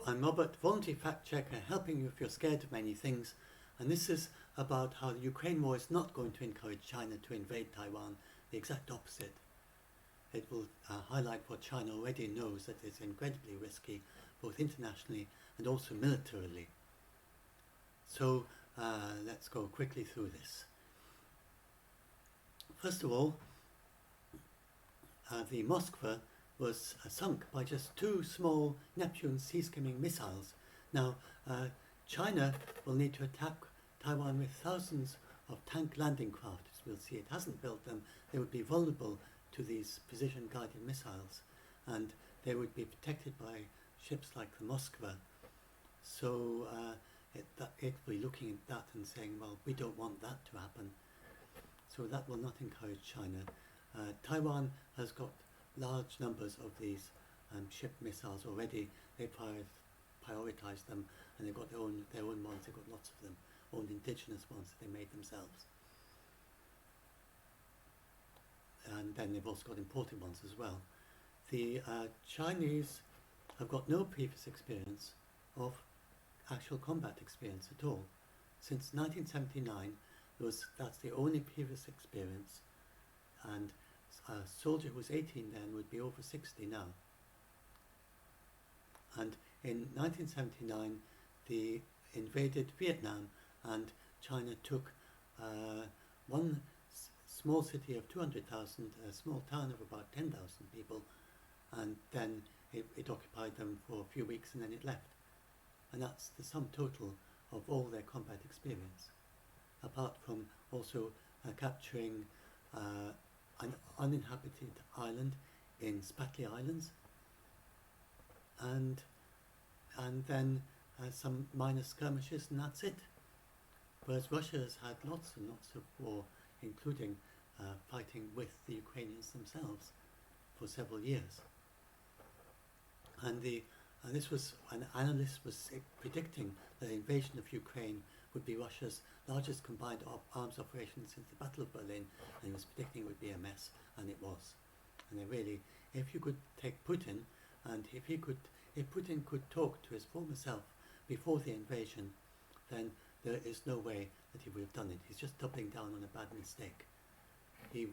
I'm Robert, voluntary fact checker, helping you if you're scared of many things, and this is about how the Ukraine war is not going to encourage China to invade Taiwan, the exact opposite. It will highlight what China already knows, that it's incredibly risky, both internationally and also militarily. So let's go quickly through this. First of all, the Moskva was sunk by just 2 small Neptune sea-skimming missiles. Now, China will need to attack Taiwan with thousands of tank landing craft, as we'll see. It hasn't built them. They would be vulnerable to these precision-guided missiles, and they would be protected by ships like the Moskva. So it will be looking at that and saying, well, we don't want that to happen. So that will not encourage China. Taiwan has got large numbers of these ship missiles already. They prioritize them, and they've got their own ones. They've got lots of them, own indigenous ones that they made themselves. And then they've also got imported ones as well. The Chinese have got no previous experience of actual combat experience at all. Since 1979, that's the only previous experience, and a soldier who was 18 then would be over 60 now. And in 1979, they invaded Vietnam, and China took one small city of 200,000, a small town of about 10,000 people, and then it occupied them for a few weeks and then it left. And that's the sum total of all their combat experience, apart from also capturing an uninhabited island in Spratly Islands, and then some minor skirmishes, and that's it. Whereas Russia has had lots and lots of war, including fighting with the Ukrainians themselves for several years. And this was, an analyst was predicting that the invasion of Ukraine would be Russia's largest combined arms operation since the Battle of Berlin, and he was predicting it would be a mess, and it was. And they really, if you could take Putin, and if Putin could talk to his former self before the invasion, then there is no way that he would have done it. He's just doubling down on a bad mistake. He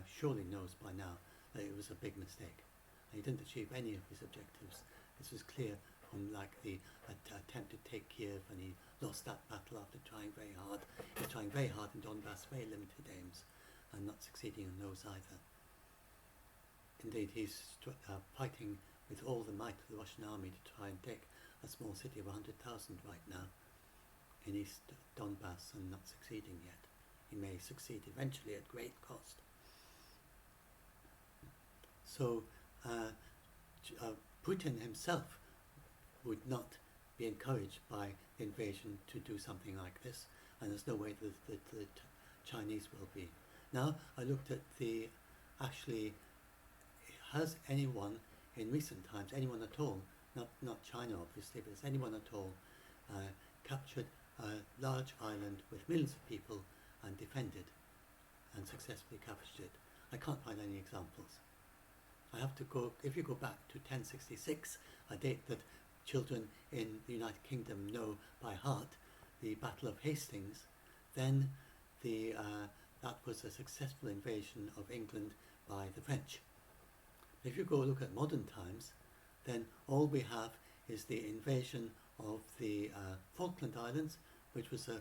surely knows by now that it was a big mistake. And he didn't achieve any of his objectives. This was clear from the attempt to take Kiev, and he lost that battle after trying very hard. He's trying very hard in Donbass, very limited aims, and not succeeding on those either. Indeed, he's fighting with all the might of the Russian army to try and take a small city of 100,000 right now in East Donbass, and not succeeding yet. He may succeed eventually at great cost. So Putin himself would not be encouraged by the invasion to do something like this, and there's no way that the Chinese will be. Now, I looked at has anyone in recent times, anyone at all, not China obviously, but has anyone at all captured a large island with millions of people and defended and successfully captured it? I can't find any examples. I have to go, if you go back to 1066, a date that children in the United Kingdom know by heart, the Battle of Hastings, then that was a successful invasion of England by the French. If you go look at modern times, then all we have is the invasion of the Falkland Islands, which was a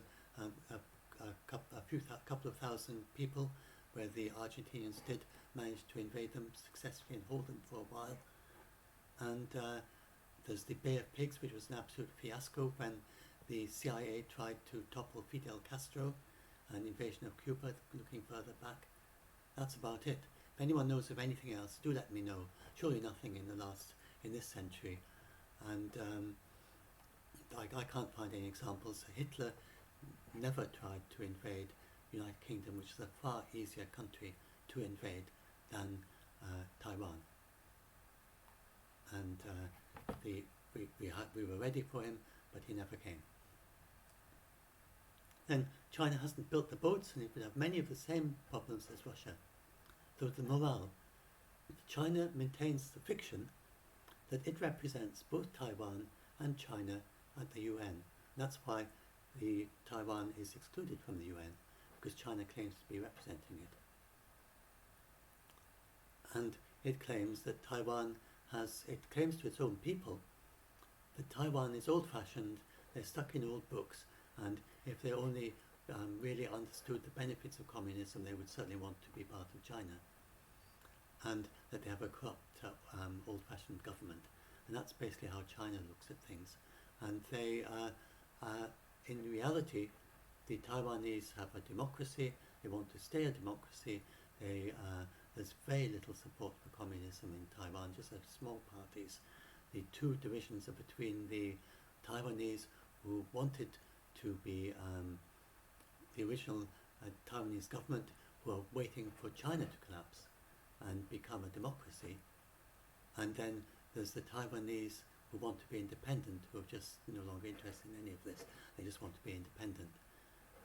couple of thousand people, where the Argentinians did manage to invade them successfully and hold them for a while. And there's the Bay of Pigs, which was an absolute fiasco when the CIA tried to topple Fidel Castro, an invasion of Cuba, looking further back. That's about it. If anyone knows of anything else, do let me know. Surely nothing in this century. And I can't find any examples. Hitler never tried to invade the United Kingdom, which is a far easier country to invade than Taiwan. And we were ready for him, but he never came. Then China hasn't built the boats, and it would have many of the same problems as Russia. So the morale, China maintains the fiction that it represents both Taiwan and China at the UN. That's why Taiwan is excluded from the UN, because China claims to be representing it. And it claims that it claims to its own people that Taiwan is old-fashioned, they're stuck in old books, and if they only really understood the benefits of communism, they would certainly want to be part of China, and that they have a corrupt, old-fashioned government. And that's basically how China looks at things. And they, in reality, the Taiwanese have a democracy, they want to stay a democracy, there's very little support for communism in Taiwan, just small parties. The two divisions are between the Taiwanese who wanted to be the original Taiwanese government, who are waiting for China to collapse and become a democracy. And then there's the Taiwanese who want to be independent, who are just no longer interested in any of this. They just want to be independent.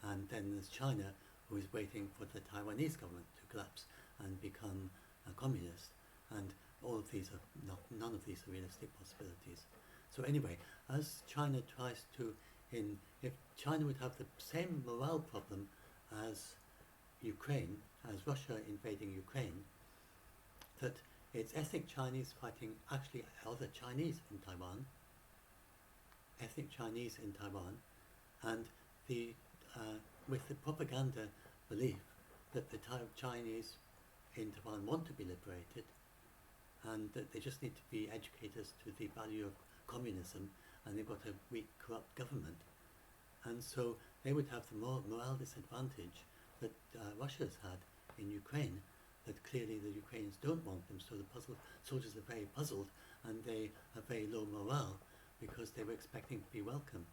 And then there's China, who is waiting for the Taiwanese government to collapse and become a communist. And all of these are none of these are realistic possibilities. So anyway, as China tries to, if China would have the same morale problem as Ukraine, as Russia invading Ukraine, that it's ethnic Chinese fighting actually other Chinese in Taiwan, ethnic Chinese in Taiwan, and with the propaganda belief that the Chinese in Taiwan want to be liberated, and that they just need to be educated to the value of communism, and they've got a weak, corrupt government. And so they would have the morale disadvantage that Russia's had in Ukraine, that clearly the Ukrainians don't want them, so the soldiers are very puzzled, and they have very low morale because they were expecting to be welcomed.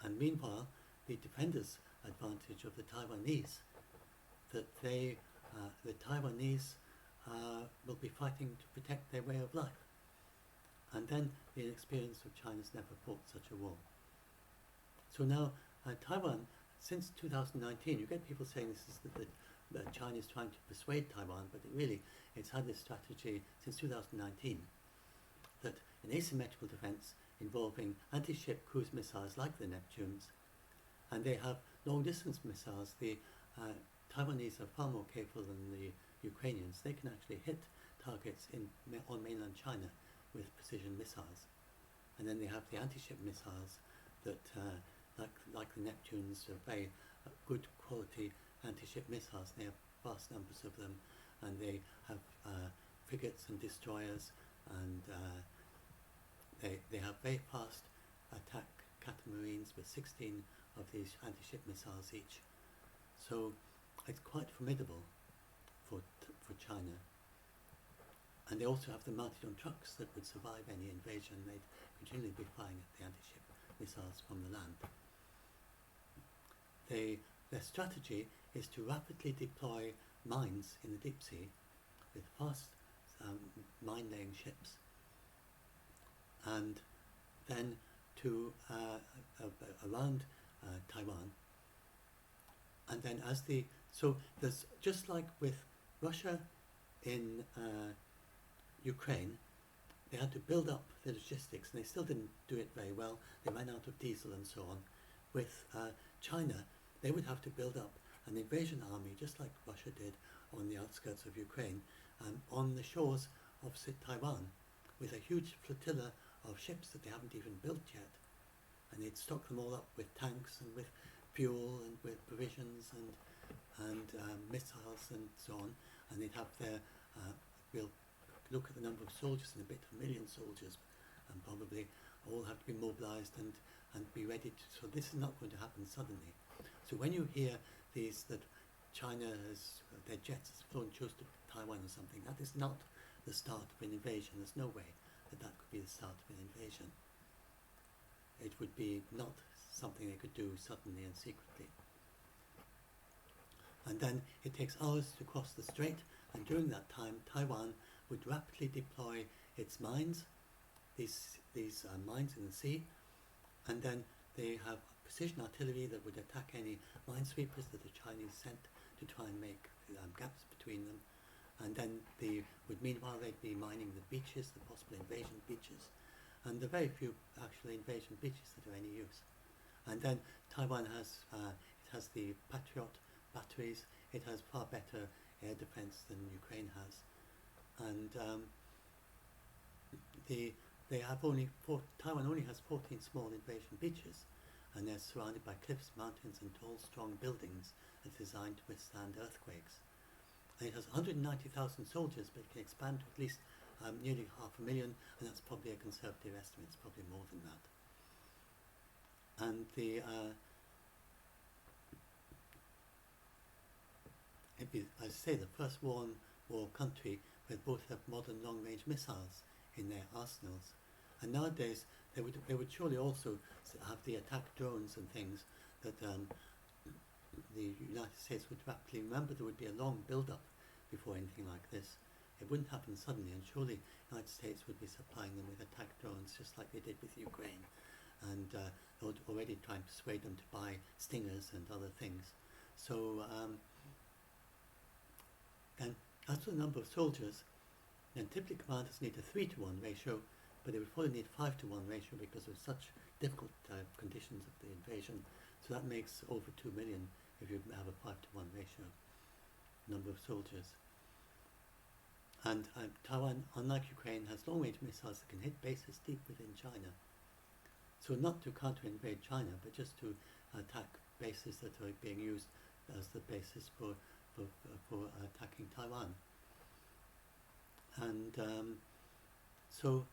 And meanwhile, the defenders' advantage of the Taiwanese, that the Taiwanese will be fighting to protect their way of life. And then the inexperience of China's never fought such a war. So now Taiwan, since 2019, you get people saying this is the China is trying to persuade Taiwan, but it's had this strategy since 2019, that an asymmetrical defense involving anti-ship cruise missiles like the Neptunes, and they have long-distance missiles. The Taiwanese are far more capable than the Ukrainians. They can actually hit targets on mainland China with precision missiles. And then they have the anti-ship missiles that, like the Neptunes, are very good quality anti-ship missiles. They have vast numbers of them, and they have frigates and destroyers, and they have very fast attack catamarines with 16 of these anti-ship missiles each. So it's quite formidable for China. And they also have the mounted on trucks that would survive any invasion. They'd continually be firing at the anti-ship missiles from the land. Their strategy is to rapidly deploy mines in the deep sea with fast mine-laying ships, and then to around Taiwan. And then so there's, just like with Russia in Ukraine, they had to build up the logistics, and they still didn't do it very well. They ran out of diesel and so on. With China, they would have to build up an invasion army, just like Russia did on the outskirts of Ukraine, on the shores opposite Taiwan, with a huge flotilla of ships that they haven't even built yet. And they'd stock them all up with tanks and with fuel and with provisions and missiles and so on. And they'd have we'll look at the number of soldiers in a bit, 1 million soldiers, and probably all have to be mobilized and be ready to. So this is not going to happen suddenly. So when you hear that China their jets has flown close to Taiwan or something, that is not the start of an invasion. There's no way that could be the start of an invasion. It would be not something they could do suddenly and secretly. And then it takes hours to cross the strait, and during that time Taiwan would rapidly deploy its mines, these mines in the sea, and then they have precision artillery that would attack any minesweepers that the Chinese sent to try and make gaps between them. and then meanwhile they'd be mining the beaches, the possible invasion beaches, and the very few actual invasion beaches that are any use. And then Taiwan has it has the Patriot batteries. It has far better air defense than Ukraine has, and Taiwan only has 14 small invasion beaches, and they're surrounded by cliffs, mountains, and tall, strong buildings that are designed to withstand earthquakes. And it has 190,000 soldiers, but it can expand to at least nearly 500,000, and that's probably a conservative estimate. It's probably more than that. And I say, the first war country where both have modern long-range missiles in their arsenals. And nowadays, they would surely also have the attack drones and things that the United States would rapidly remember. There would be a long build-up before anything like this. It wouldn't happen suddenly, and surely the United States would be supplying them with attack drones just like they did with Ukraine. And they were already trying to persuade them to buy Stingers and other things. So, and as for the number of soldiers, then typically commanders need a 3-to-1 ratio, but they would probably need 5-to-1 ratio because of such difficult conditions of the invasion. So that makes over 2 million if you have a 5-to-1 ratio number of soldiers. And Taiwan, unlike Ukraine, has long-range missiles that can hit bases deep within China. So not to counter-invade China, but just to attack bases that are being used as the basis for attacking Taiwan. And so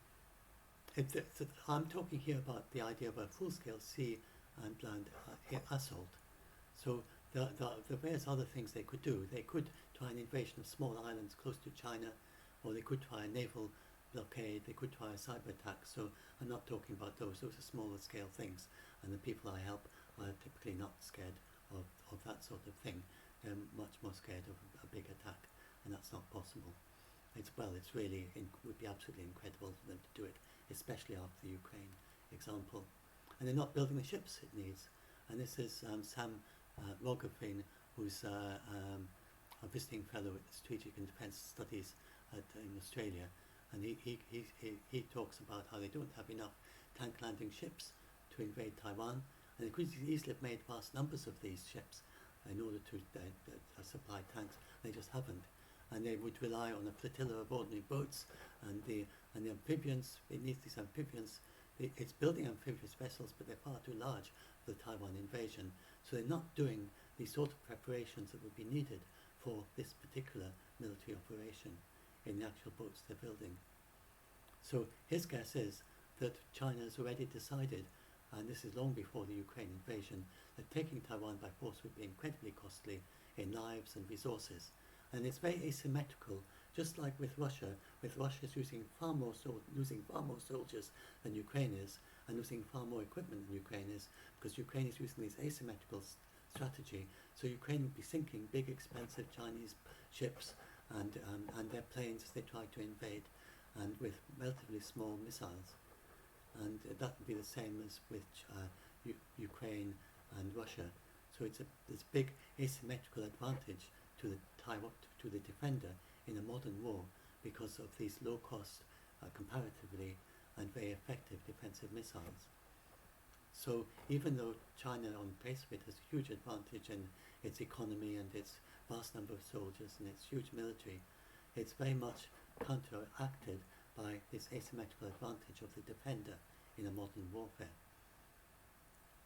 I'm talking here about the idea of a full-scale sea and land assault. So the various other things they could do. They could try an invasion of small islands close to China, or they could try a naval blockade, they could try a cyber attack. So I'm not talking about those. Those are smaller scale things, and the people I help are typically not scared of that sort of thing. They're much more scared of a big attack, and that's not possible. It would be absolutely incredible for them to do it, especially after the Ukraine example. And they're not building the ships it needs. And this is Sam Rogofin, who's a visiting fellow at Strategic and Defence Studies in Australia, and he talks about how they don't have enough tank landing ships to invade Taiwan, and they could easily have made vast numbers of these ships in order to supply tanks. They just haven't, and they would rely on a flotilla of ordinary boats and the amphibians. It needs these amphibians. It's building amphibious vessels, but they're far too large for the Taiwan invasion, so they're not doing the sort of preparations that would be needed for this particular military operation in the actual boats they're building. So his guess is that China has already decided, and this is long before the Ukraine invasion, that taking Taiwan by force would be incredibly costly in lives and resources. And it's very asymmetrical, just like with Russia. With Russia losing far more soldiers than Ukraine is, and losing far more equipment than Ukraine is, because Ukraine is using this asymmetrical strategy. So Ukraine would be sinking big, expensive Chinese ships and their planes as they try to invade, and with relatively small missiles. And that would be the same as with Ukraine and Russia. So it's this big asymmetrical advantage to the defender in a modern war because of these low-cost, comparatively, and very effective defensive missiles. So even though China on face of it has a huge advantage in its economy and its vast number of soldiers and its huge military, it's very much counteracted by this asymmetrical advantage of the defender in a modern warfare.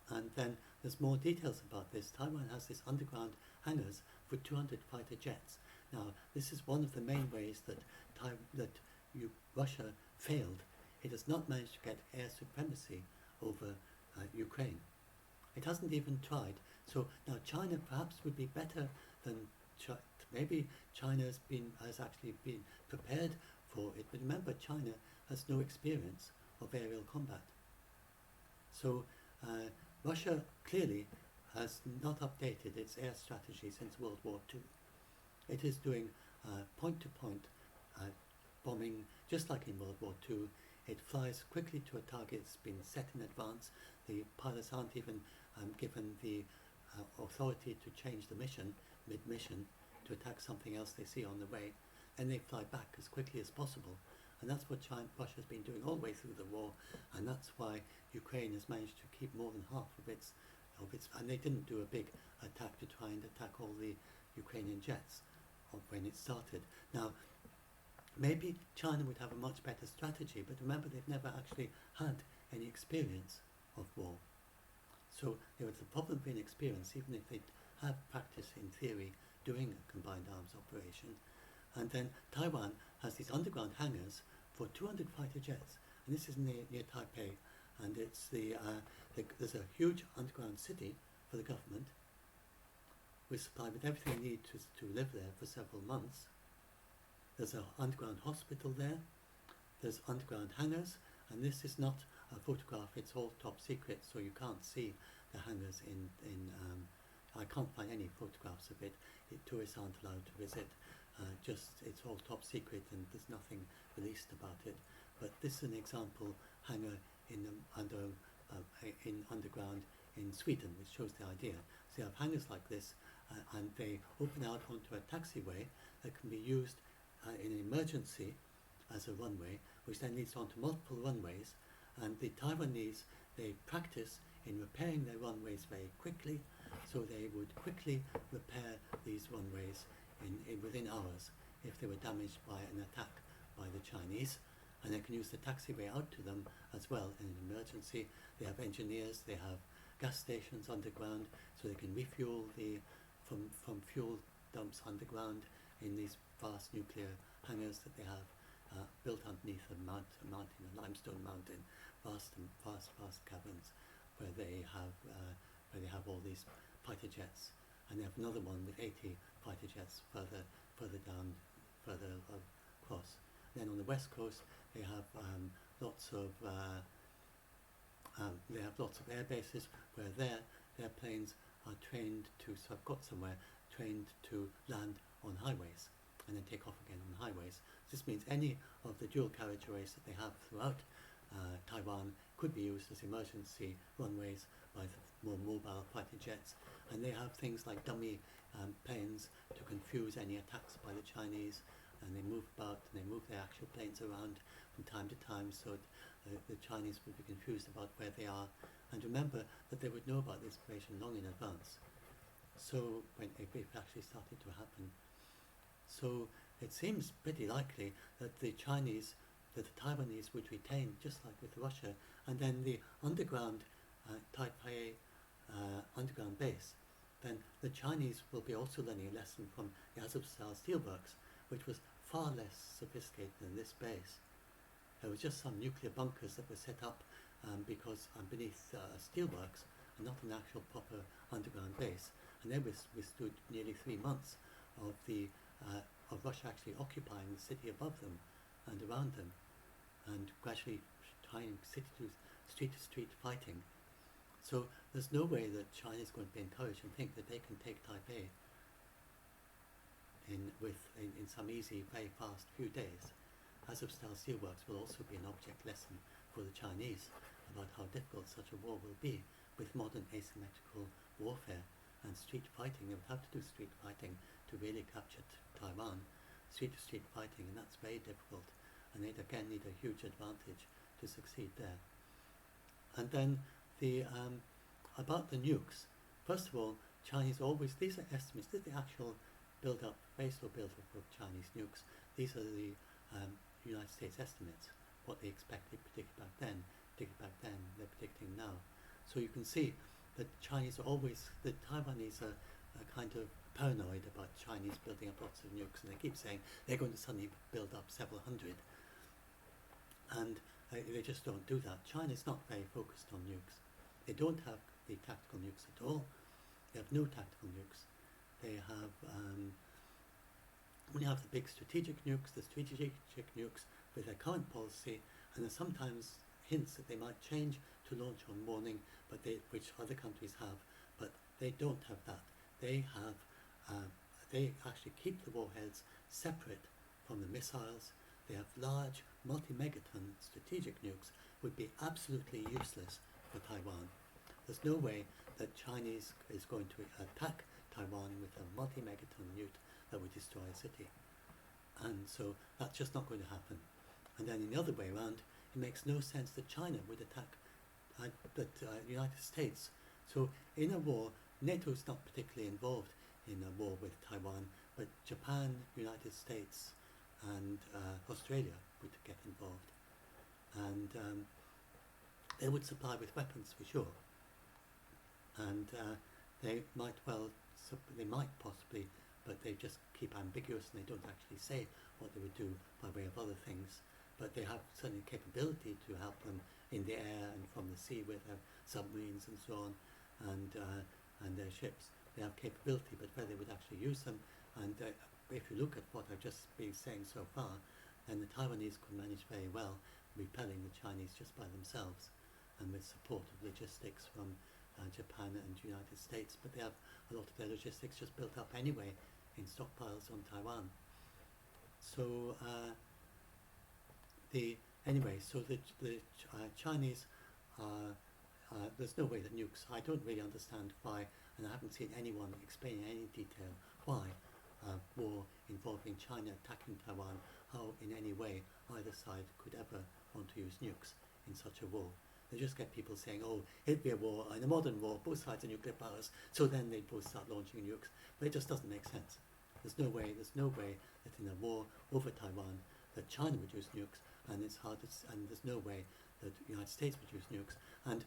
And then there's more details about this. Taiwan has this underground hangars for 200 fighter jets. Now, this is one of the main ways that Russia failed. It has not managed to get air supremacy over Ukraine. It hasn't even tried. So now China perhaps would be better than maybe China has actually been prepared for it. But remember, China has no experience of aerial combat. So Russia clearly has not updated its air strategy since World War II. It is doing point-to-point bombing, just like in World War II. It flies quickly to a target that's been set in advance. The pilots aren't even given the authority to change the mission mid-mission to attack something else they see on the way. and they fly back as quickly as possible. And that's what Russia's been doing all the way through the war, and that's why Ukraine has managed to keep more than half of its, and they didn't do a big attack to try and attack all the Ukrainian jets when it started. Now, maybe China would have a much better strategy, but remember they've never actually had any experience of war. So it's a problem of inexperience, even if they have practice in theory doing a combined arms operation. And then Taiwan has these underground hangars for 200 fighter jets, and this is near Taipei, and it's there's a huge underground city for the government. We're supplied with everything we need to live there for several months. There's an underground hospital there. There's underground hangars, and this is not a photograph. It's all top secret, so you can't see the hangars I can't find any photographs of it. Tourists aren't allowed to visit. It's all top secret, and there's nothing released about it. But this is an example hangar in underground in Sweden, which shows the idea. So you have hangars like this, and they open out onto a taxiway that can be used in an emergency as a runway, which then leads on to multiple runways. And the Taiwanese, they practice in repairing their runways very quickly, so they would quickly repair these runways within hours if they were damaged by an attack by the Chinese. And they can use the taxiway out to them as well in an emergency. They have engineers, they have gas stations underground, so they can refuel from fuel dumps underground in these vast nuclear hangars that they have built underneath a limestone mountain, vast caverns where they have all these fighter jets, and they have another one with 80 fighter jets further across. Then on the west coast, they have lots of air bases where their planes are trained to land on highways and then take off again on highways. This means any of the dual carriageways that they have throughout Taiwan could be used as emergency runways by the more mobile fighter jets, and they have things like dummy planes to confuse any attacks by the Chinese, and they move about and they move their actual planes around from time to time, so the Chinese would be confused about where they are. And remember that they would know about this operation long in advance, so when it actually started to happen. So it seems pretty likely that the Taiwanese would retain, just like with Russia, and then the underground Taipei underground base, then the Chinese will be also learning a lesson from the Azovstal steelworks, which was far less sophisticated than this base. There was just some nuclear bunkers that were set up because beneath steelworks, and not an actual proper underground base. And they withstood nearly 3 months of Russia actually occupying the city above them and around them, and gradually trying street-to-street fighting. So there's no way that China is going to be encouraged and think that they can take Taipei in some easy, very fast few days. Azovstal steelworks will also be an object lesson for the Chinese about how difficult such a war will be with modern asymmetrical warfare and street fighting. They would have to do street fighting to really capture Taiwan, street-to-street fighting, and that's very difficult, and they'd again need a huge advantage to succeed there. And then about the nukes. First of all, Chinese always, these are estimates, these are the actual build-up, very slow build-up of Chinese nukes. These are the United States estimates, what they expected, predicted back then, they're predicting now. So you can see that the Taiwanese are kind of paranoid about Chinese building up lots of nukes, and they keep saying they're going to suddenly build up several hundred, and they just don't do that. China's not very focused on nukes. They don't have the tactical nukes at all. They have no tactical nukes. They have only have the big strategic nukes, with their current policy, and there's sometimes hints that they might change to launch on warning, but which other countries have, but they don't have that. They actually keep the warheads separate from the missiles. They have large multi-megaton strategic nukes, would be absolutely useless for Taiwan. There's no way that Chinese is going to attack Taiwan with a multi-megaton nuke that would destroy a city. And so that's just not going to happen. And then in the other way around, it makes no sense that China would attack the United States. So in a war, NATO is not particularly involved in a war with Taiwan, but Japan, United States, and Australia would get involved. And they would supply with weapons for sure. And they might possibly, but they just keep ambiguous and they don't actually say what they would do by way of other things. But they have certainly capability to help them in the air and from the sea with their submarines and so on, and their ships. They have capability, but whether they would actually use them, and if you look at what I've just been saying so far, then the Taiwanese could manage very well repelling the Chinese just by themselves, and with support of logistics from Japan and the United States. But they have a lot of their logistics just built up anyway in stockpiles on Taiwan. So the Chinese are, there's no way that nukes, I don't really understand why, and I haven't seen anyone explain in any detail why war involving China attacking Taiwan, how in any way either side could ever want to use nukes in such a war. They just get people saying, oh, it'd be a war, in a modern war, both sides are nuclear powers, so then they'd both start launching nukes. But it just doesn't make sense. There's no way that in a war over Taiwan that China would use nukes, and there's no way that the United States would use nukes. And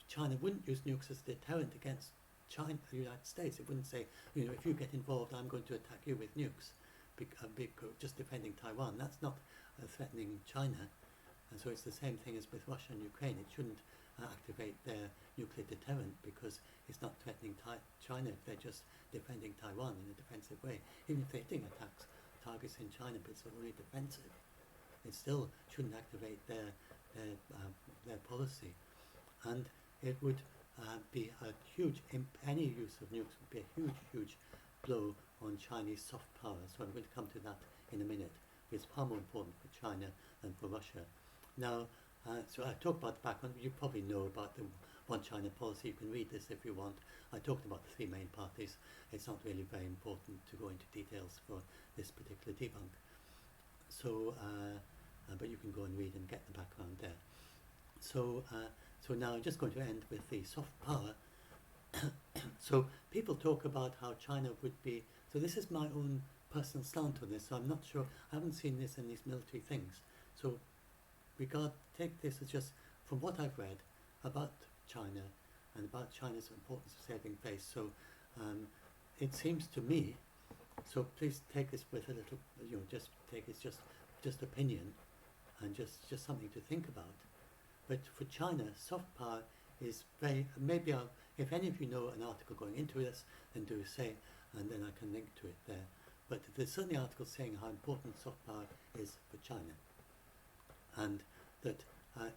China wouldn't use nukes as a deterrent against the United States. It wouldn't say, if you get involved, I'm going to attack you with nukes, just defending Taiwan. That's not threatening China. And so it's the same thing as with Russia and Ukraine. It shouldn't activate their nuclear deterrent because it's not threatening China if they're just defending Taiwan in a defensive way. Even if they think attacks targets in China, but it's only defensive, it still shouldn't activate their policy. And it would be a huge, any use of nukes would be a huge, huge blow on Chinese soft power. So I'm going to come to that in a minute. It's far more important for China than for Russia. Now, so I talked about the background. You probably know about the One China policy. You can read this if you want. I talked about the three main parties. It's not really very important to go into details for this particular debunk. So, but you can go and read and get the background there. So, so now I'm just going to end with the soft power. So people talk about how China would be. So this is my own personal slant on this. So I'm not sure. I haven't seen this in these military things. So take this as just from what I've read about China and about China's importance of saving face. So it seems to me, so please take this with a little, just take it just opinion and just something to think about. But for China, soft power is very, maybe if any of you know an article going into this, then do say, and then I can link to it there. But there's certainly articles saying how important soft power is for China. And that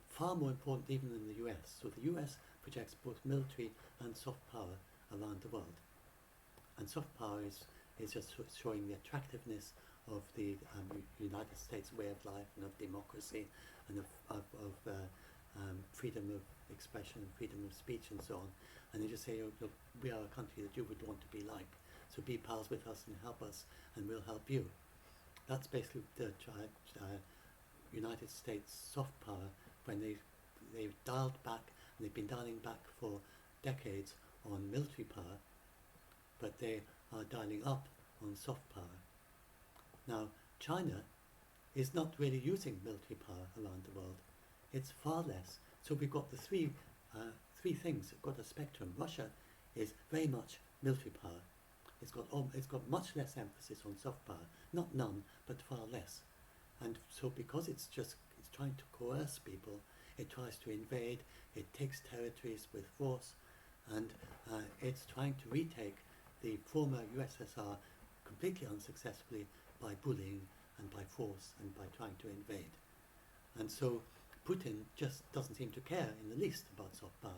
far more important even than the US. So the US projects both military and soft power around the world. And soft power is just showing the attractiveness of the United States way of life and of democracy and of freedom of expression, freedom of speech and so on. And they just say, look, we are a country that you would want to be like. So be pals with us and help us and we'll help you. That's basically the United States soft power when they've dialed back, and they've been dialing back for decades on military power, but they are dialing up on soft power. Now, China is not really using military power around the world. It's far less. So we've got the three things. We've got a spectrum. Russia is very much military power. It's got much less emphasis on soft power. Not none, but far less. And so because it's trying to coerce people, it tries to invade, it takes territories with force, and it's trying to retake the former USSR completely unsuccessfully by bullying and by force and by trying to invade. And so Putin just doesn't seem to care in the least about soft power.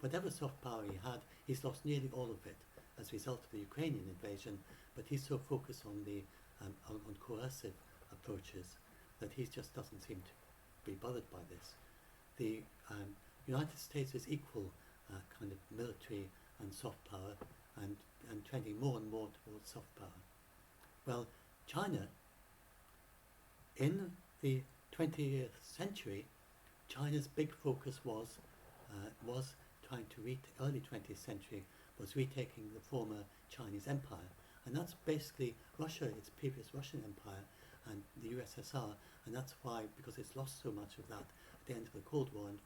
Whatever soft power he had, he's lost nearly all of it as a result of the Ukrainian invasion, but he's so focused on the on coercive approaches that he just doesn't seem to be bothered by this. The United States is equal kind of military and soft power and trending more and more towards soft power. Well, China, in the 20th century, China's big focus was trying to early 20th century was retaking the former Chinese Empire, and that's basically Russia, its previous Russian Empire, and the USSR, and that's why, because it's lost so much of that at the end of the Cold War, and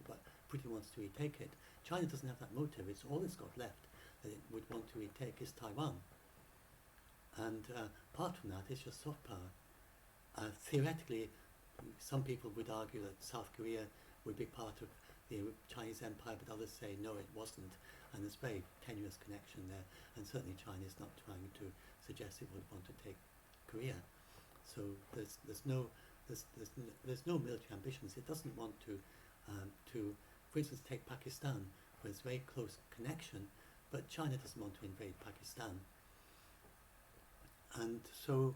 Putin wants to retake it. China doesn't have that motive. It's all it's got left that it would want to retake is Taiwan, and apart from that, it's just soft power. Theoretically, some people would argue that South Korea would be part of the Chinese Empire, but others say no, it wasn't, and there's very tenuous connection there, and certainly China is not trying to suggest it would want to take Korea. So there's no military ambitions. It doesn't want to, for instance, take Pakistan, where it's very close connection, but China doesn't want to invade Pakistan, and so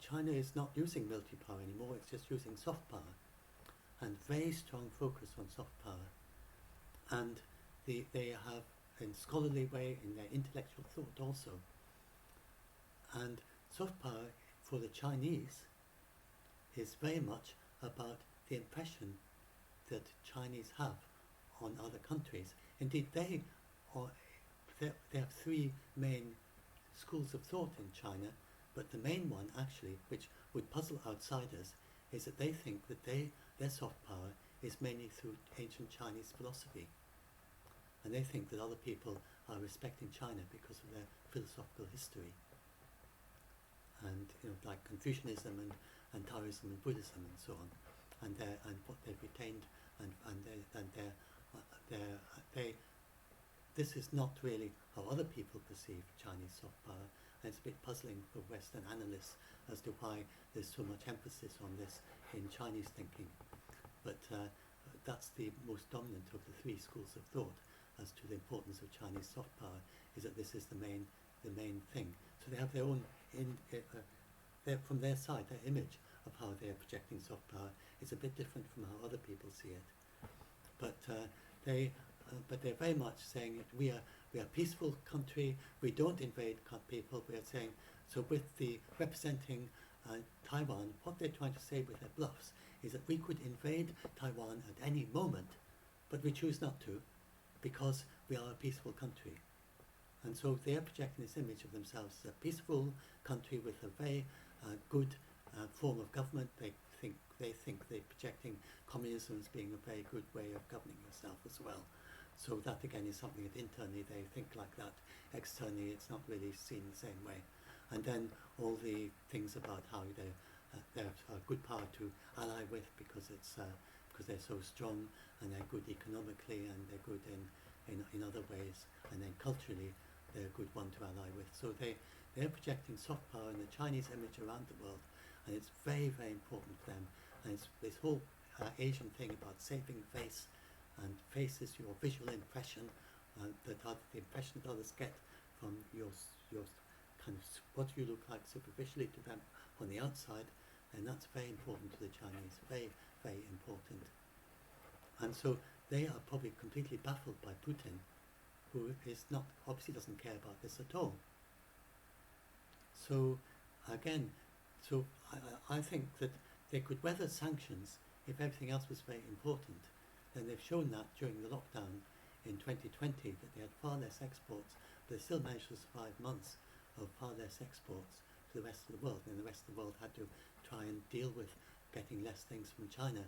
China is not using military power anymore. It's just using soft power, and very strong focus on soft power, and they have in scholarly way, in their intellectual thought also. And soft power for the Chinese is very much about the impression that Chinese have on other countries. Indeed, they have three main schools of thought in China, but the main one actually, which would puzzle outsiders, is that they think that their soft power is mainly through ancient Chinese philosophy. And they think that other people are respecting China because of their philosophical history. And like Confucianism and Taoism and Buddhism and so on. And what they've retained this is not really how other people perceive Chinese soft power, and it's a bit puzzling for Western analysts as to why there's so much emphasis on this in Chinese thinking. But that's the most dominant of the three schools of thought as to the importance of Chinese soft power, is that this is the main thing. So they have their own, from their side, their image of how they are projecting soft power is a bit different from how other people see it. But they're very much saying that we are a peaceful country. We don't invade people. We are saying, so with the representing Taiwan, what they're trying to say with their bluffs is that we could invade Taiwan at any moment, but we choose not to because we are a peaceful country. And so they are projecting this image of themselves as a peaceful country with a very good form of government. They think they're projecting communism as being a very good way of governing yourself as well. So that again is something that internally they think like that. Externally, it's not really seen the same way. And then all the things about how they're a good power to ally with because they're so strong, and they're good economically, and they're good in other ways, and then culturally they're a good one to ally with. So they're projecting soft power in the Chinese image around the world, and it's very, very important to them. And it's this whole Asian thing about saving face, and face is your visual impression, the impression that others get from your kind of what you look like superficially to them on the outside, and that's very important to the Chinese, very, very important. And so they are probably completely baffled by Putin, who is not, obviously doesn't care about this at all. So again, I think that they could weather sanctions if everything else was very important. And they've shown that during the lockdown in 2020, that they had far less exports, but they still managed to survive months of far less exports to the rest of the world. And the rest of the world had to try and deal with getting less things from China.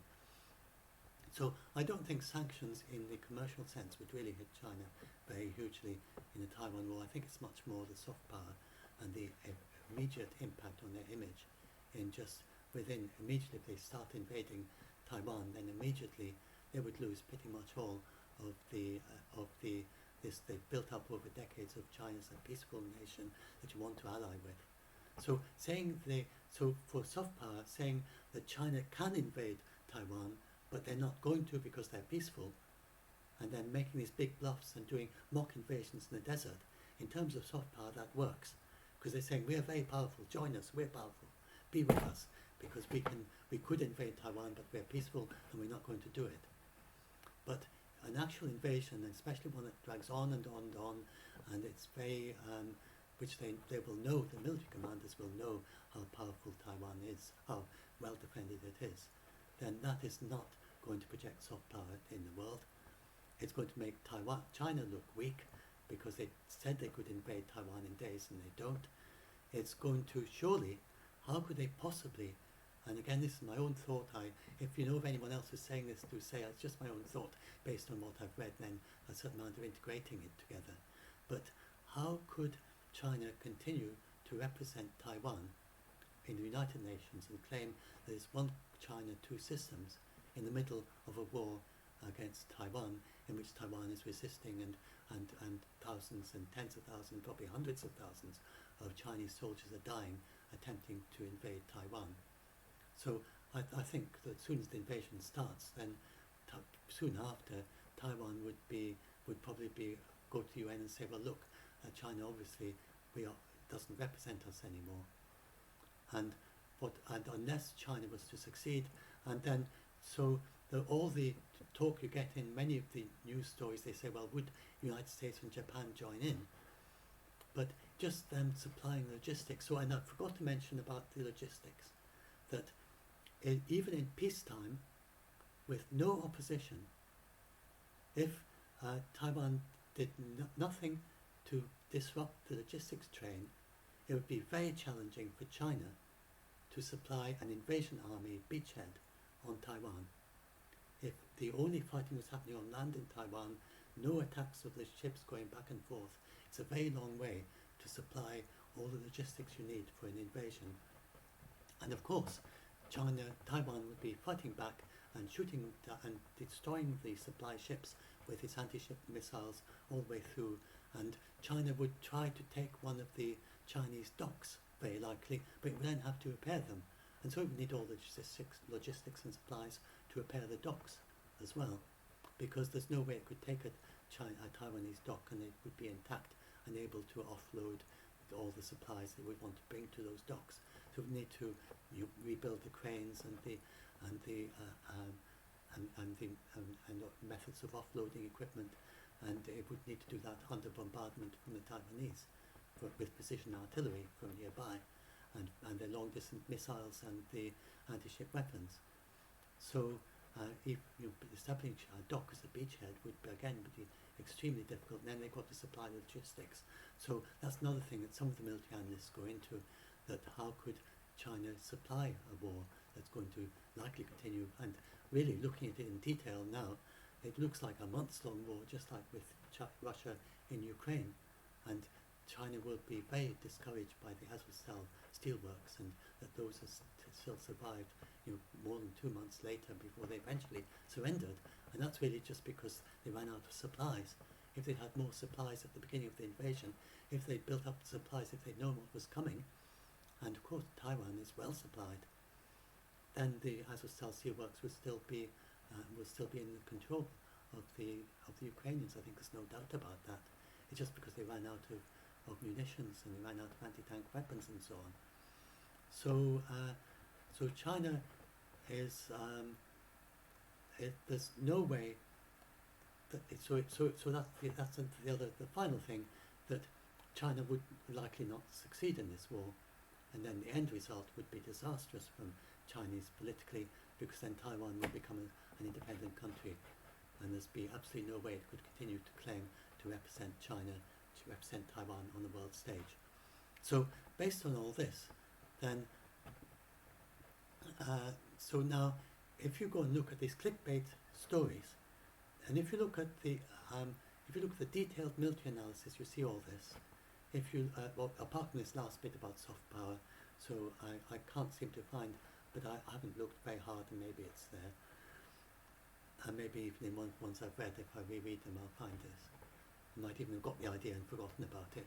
So I don't think sanctions in the commercial sense would really hit China very hugely in the Taiwan War. I think it's much more the soft power and the immediate impact on their image in just immediately if they start invading Taiwan, then immediately they would lose pretty much all of this they've built up over decades of China as a peaceful nation that you want to ally with. So for soft power, saying that China can invade Taiwan, but they're not going to because they're peaceful, and then making these big bluffs and doing mock invasions in the desert, in terms of soft power that works, because they're saying we are very powerful, join us, we're powerful, be with us, because we could invade Taiwan, but we're peaceful and we're not going to do it. But an actual invasion, and especially one that drags on and on and on, and it's very which they will know, the military commanders will know how powerful Taiwan is, how well defended it is, then that is not going to project soft power in the world. It's going to make China look weak, because they said they could invade Taiwan in days and they don't. It's going to surely, how could they possibly, and again this is my own thought, if you know of anyone else who's saying this, do say it's just my own thought based on what I've read, and then a certain amount of integrating it together. But how could China continue to represent Taiwan in the United Nations and claim there's one China, two systems in the middle of a war against Taiwan, in which Taiwan is resisting, and thousands and tens of thousands, probably hundreds of thousands of Chinese soldiers are dying attempting to invade Taiwan. So I think that as soon as the invasion starts, then soon after, Taiwan would probably go to the UN and say, well look, China obviously doesn't represent us anymore. And unless China was to succeed, and then all the talk you get in many of the news stories, they say, well, would the United States and Japan join in? But just them supplying logistics. So, and I forgot to mention about the logistics, that even in peacetime, with no opposition, if Taiwan did nothing to disrupt the logistics train, it would be very challenging for China to supply an invasion army beachhead on Taiwan. If the only fighting was happening on land in Taiwan, no attacks of the ships going back and forth, it's a very long way to supply all the logistics you need for an invasion. And of course, Taiwan would be fighting back and shooting and destroying the supply ships with its anti-ship missiles all the way through, and China would try to take one of the Chinese docks, very likely, but it would then have to repair them, and so it would need all the logistics and supplies to repair the docks as well, because there's no way it could take a Taiwanese dock and it would be intact and able to offload all the supplies they would want to bring to those docks. So we need to rebuild the cranes and the methods of offloading equipment, and it would need to do that under bombardment from the Taiwanese with precision artillery from nearby, and their long distance missiles and the anti-ship weapons. So establishing a dock as a beachhead would again be extremely difficult, and then they've got to supply logistics. So that's another thing that some of the military analysts go into, that how could China supply a war that's going to likely continue, and really looking at it in detail now, it looks like a months-long war, just like with Russia in Ukraine, and China will be very discouraged by the Azovstal steelworks, and that those are still survived more than 2 months later before they eventually surrendered, and that's really just because they ran out of supplies. If they had more supplies at the beginning of the invasion, if they built up supplies, if they'd known what was coming, and of course Taiwan is well supplied, then the Azovstal steelworks would still be in the control of the Ukrainians. I think there's no doubt about that. It's just because they ran out of munitions and they ran out of anti-tank weapons and so on. So China is there's no way that that's the final thing, that China would likely not succeed in this war, and then the end result would be disastrous from Chinese politically, because then Taiwan would become an independent country, and there's be absolutely no way it could continue to claim to represent China, to represent Taiwan on the world stage. So based on all this, then so now if you go and look at these clickbait stories, and if you look at the detailed military analysis, you see all this. If you well, apart from this last bit about soft power, so I can't seem to find, but I haven't looked very hard, and maybe it's there. And maybe even in ones I've read, if I reread them, I'll find this. I might even have got the idea and forgotten about it.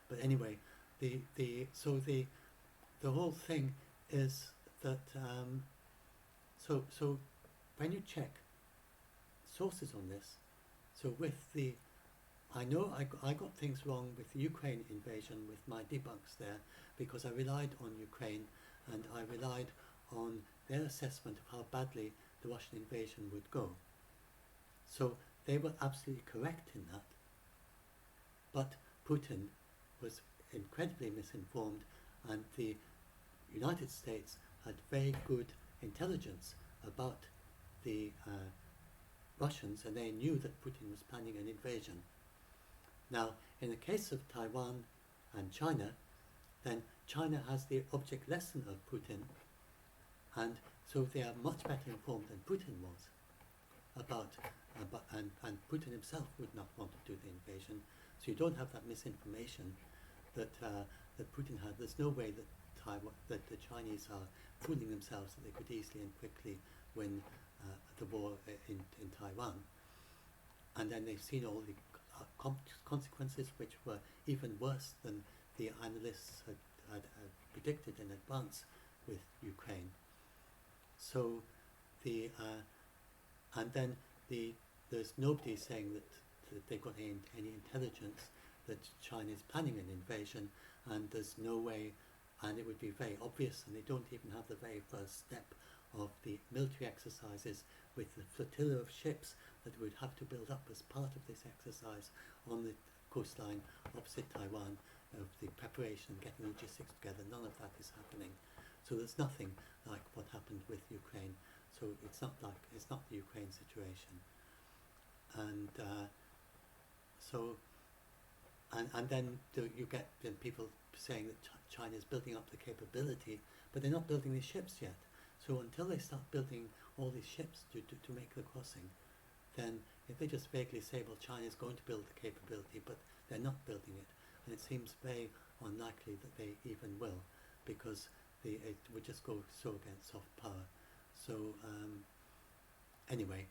But anyway, the whole thing is that so when you check sources on this, so with the, I know I got things wrong with the Ukraine invasion with my debunks there, because I relied on Ukraine and I relied on their assessment of how badly the Russian invasion would go. So they were absolutely correct in that. But Putin was incredibly misinformed, and the United States had very good intelligence about the Russians, and they knew that Putin was planning an invasion. Now, in the case of Taiwan and China, then China has the object lesson of Putin, and so they are much better informed than Putin was about, and Putin himself would not want to do the invasion. So you don't have that misinformation that that Putin had. There's no way that that the Chinese are fooling themselves that they could easily and quickly win the war in Taiwan. And then they've seen all the consequences, which were even worse than the analysts had predicted in advance with Ukraine. So and then there's nobody saying that they've got any intelligence that China is planning an invasion, and there's no way, and it would be very obvious, and they don't even have the very first step of the military exercises with the flotilla of ships that would have to build up as part of this exercise on the coastline opposite Taiwan, of the preparation, getting logistics together. None of that is happening. So there's nothing like what happened with Ukraine. So it's not the Ukraine situation. And and then you get people saying that China is building up the capability, but they're not building these ships yet. So until they start building all these ships to make the crossing, then if they just vaguely say, well, China is going to build the capability, but they're not building it, and it seems very unlikely that they even will, because it would just go so against soft power. So anyway,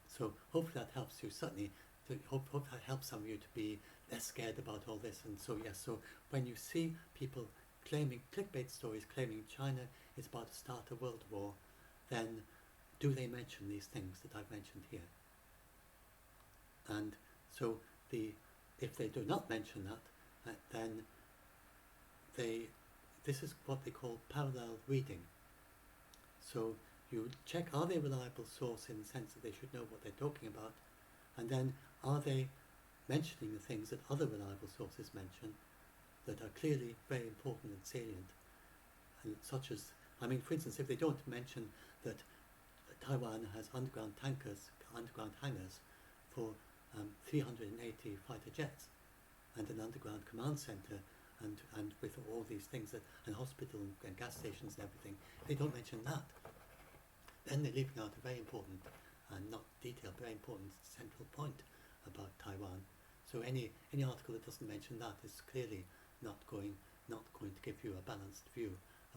so hopefully that helps you, certainly, hope that helps some of you to be less scared about all this. And so yes, so when you see people claiming, clickbait stories claiming China is about to start a world war, then do they mention these things that I've mentioned here? And so if they do not mention that, then this is what they call parallel reading. So you check, are they a reliable source in the sense that they should know what they're talking about, and then are they mentioning the things that other reliable sources mention that are clearly very important and salient, and such as, I mean, for instance, if they don't mention that Taiwan has underground hangars for 380 fighter jets, and an underground command center, and with all these things, and hospital and gas stations and everything, if they don't mention that, then they're leaving out a very important, and not detailed, very important central point about Taiwan. So any article that doesn't mention that is clearly not going to give you a balanced view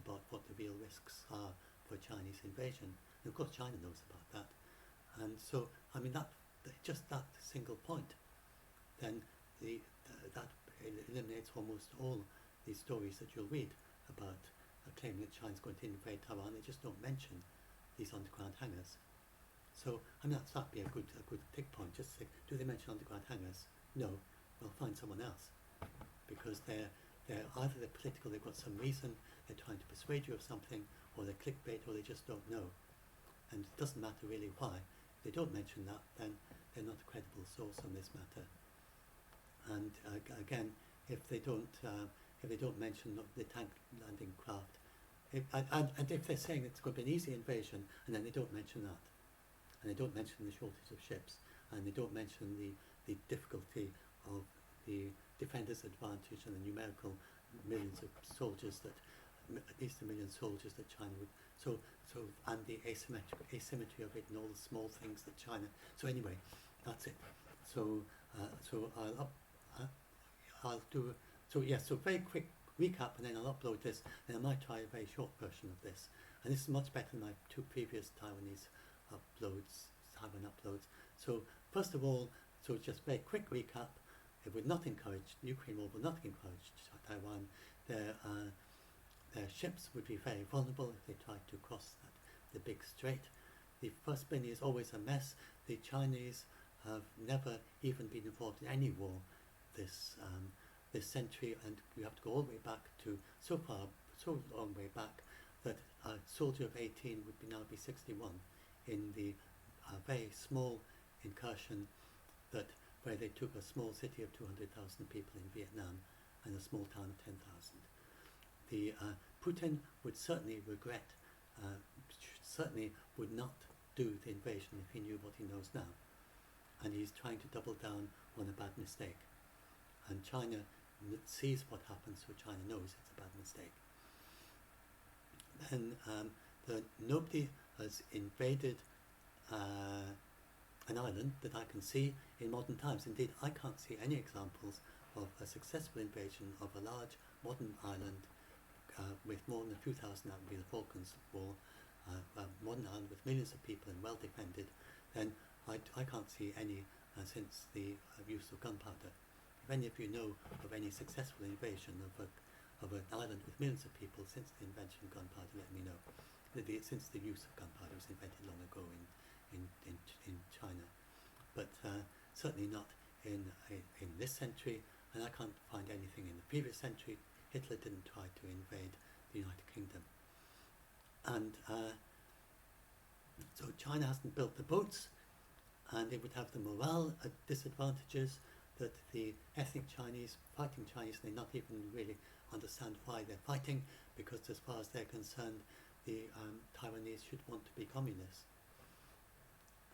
about what the real risks are for Chinese invasion. And of course China knows about that. And so, I mean, just that single point, then that eliminates almost all these stories that you'll read about claiming that China's going to invade Taiwan. They just don't mention these underground hangars. So, I mean, that'd be a good tick point. Just say, do they mention underground hangars? No. Well, find someone else, because they're either they're political, they've got some reason, they're trying to persuade you of something, or they're clickbait, or they just don't know. And it doesn't matter really why. If they don't mention that, then they're not a credible source on this matter. And again, if they don't mention the tank landing craft, and if they're saying it's going to be an easy invasion, and then they don't mention that, and they don't mention the shortage of ships, and they don't mention the difficulty of the defenders' advantage and the numerical millions of soldiers that, at least a million soldiers that China would, and the asymmetry of it, and all the small things that China. So anyway, that's it. So I'll do. So yes. So very quick recap, and then I'll upload this, and I might try a very short version of this. And this is much better than my two previous Taiwan uploads. So first of all, so just very quick recap. It would not encourage, Ukraine war will not encourage Taiwan. Their ships would be very vulnerable if they tried to cross the big strait. The First Bini is always a mess. The Chinese have never even been involved in any war this century, and you have to go all the way back to so long way back that a soldier of 18 would now be 61 in the very small incursion where they took a small city of 200,000 people in Vietnam, and a small town of 10,000. The Putin would certainly regret, certainly would not do the invasion if he knew what he knows now. And he's trying to double down on a bad mistake. And China sees what happens, so China knows it's a bad mistake. Then nobody has invaded an island that I can see in modern times. Indeed, I can't see any examples of a successful invasion of a large modern island with more than a few thousand. That would be the Falklands War. A modern island with millions of people and well defended. Then I can't see any since the use of gunpowder. If any of you know of any successful invasion of an island with millions of people since the invention of gunpowder, let me know. Since the use of gunpowder was invented long ago in China, but certainly not in this century, and I can't find anything in the previous century. Hitler didn't try to invade the United Kingdom, and so China hasn't built the boats, and it would have the morale disadvantages that the ethnic Chinese, fighting Chinese, they not even really understand why they're fighting, because as far as they're concerned, the Taiwanese should want to be communists.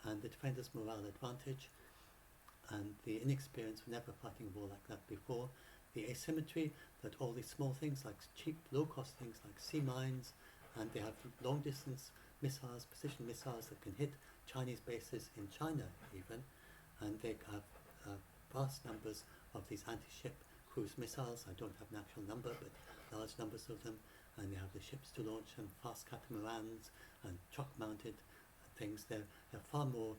And the defenders' morale advantage, and the inexperience of never fighting a war like that before, the asymmetry that all these small things like cheap, low-cost things like sea mines, and they have long-distance missiles, precision missiles that can hit Chinese bases in China even, and they have vast numbers of these anti-ship cruise missiles. I don't have an actual number, but large numbers of them, and they have the ships to launch them, fast catamarans and truck-mounted things. They're far more.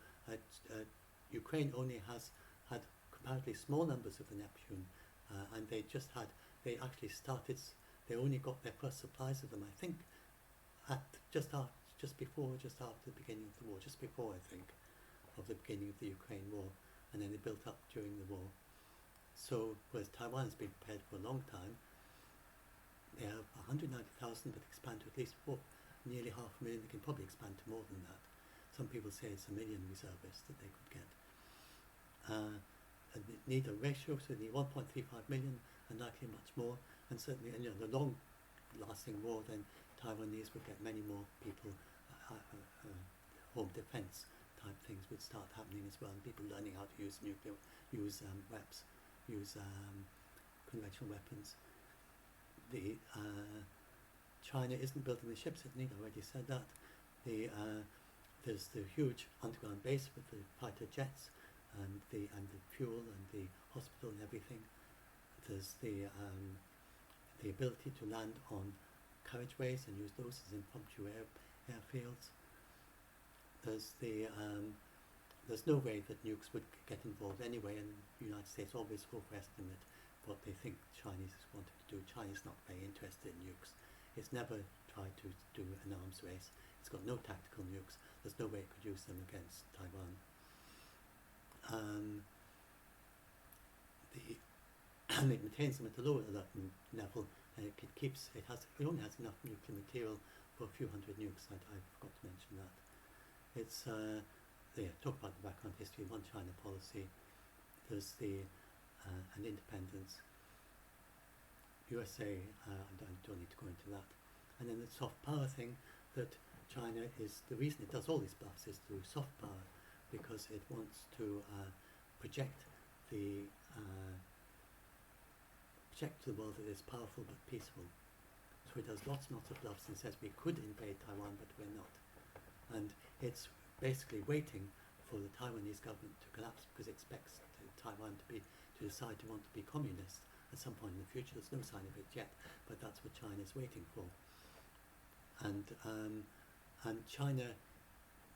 Ukraine only has had comparatively small numbers of the Neptune, and they actually started. They only got their first supplies of them, I think, just after the beginning of the war, just before, I think, of the beginning of the Ukraine war, and then they built up during the war. So, whereas Taiwan has been prepared for a long time, they have 190,000, but expand to at least nearly 500,000. They can probably expand to more than that. Some people say it's 1 million reservists that they could get. And they need a ratio, so they need 1.35 million, and likely much more. And certainly, the long-lasting war, then Taiwanese would get many more people. Home defense type things would start happening as well, and people learning how to use conventional weapons. China isn't building the ships. I already said that. There's the huge underground base with the fighter jets and the fuel and the hospital and everything. There's the ability to land on carriageways and use those as impromptu airfields. There's no way that nukes would get involved anyway, and the United States always overestimate what they think Chinese is wanting to do. China's not very interested in nukes. It's never tried to do an arms race. It's got no tactical nukes. There's no way it could use them against Taiwan. And it maintains them at a lower level, and it only has enough nuclear material for a few hundred nukes. I forgot to mention that. It's talk about the background history, one China policy. There's an independence. USA, I don't need to go into that. And then the soft power thing, that China is, the reason it does all these bluffs is through soft power, because it wants to project to the world that it's powerful but peaceful. So it does lots and lots of bluffs and says we could invade Taiwan, but we're not. And it's basically waiting for the Taiwanese government to collapse, because it expects Taiwan to decide to want to be communist at some point in the future. There's no sign of it yet, but that's what China's waiting for. And China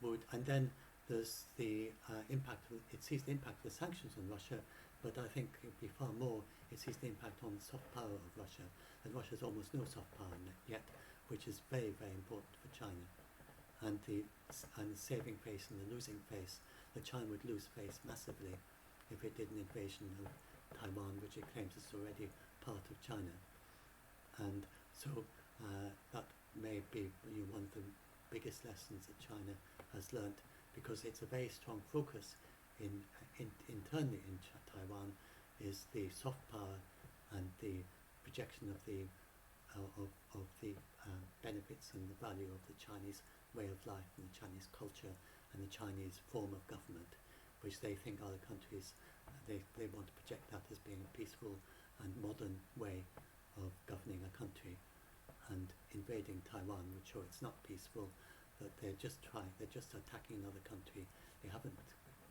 would, and then there's the impact. It sees the impact of the sanctions on Russia, but I think it would be far more. It sees the impact on the soft power of Russia, and Russia has almost no soft power yet, which is very, very important for China. And the saving face and the losing face, that China would lose face massively if it did an invasion of Taiwan, which it claims is already part of China. And so that may be one of the biggest lessons that China has learnt, because it's a very strong focus internally in Taiwan, is the soft power and the projection of the benefits and the value of the Chinese way of life and the Chinese culture and the Chinese form of government, which they think other countries, they want to project that as being a peaceful and modern way of governing a country. And invading Taiwan would show it's not peaceful, that they're just attacking another country. They haven't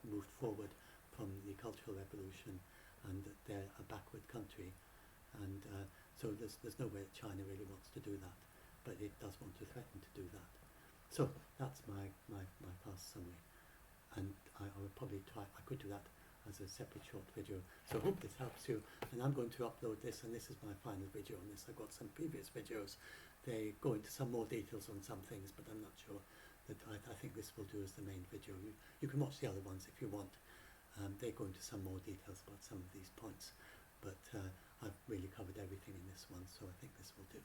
moved forward from the Cultural Revolution, and that they're a backward country. And so there's no way that China really wants to do that, but it does want to threaten to do that. So that's my fast summary. And I will probably try, I could do that as a separate short video. So I hope this helps you, and I'm going to upload this, and this is my final video on this. I've got some previous videos. They go into some more details on some things, but I'm not sure that I think this will do as the main video. You can watch the other ones if you want. They go into some more details about some of these points, but I've really covered everything in this one, so I think this will do.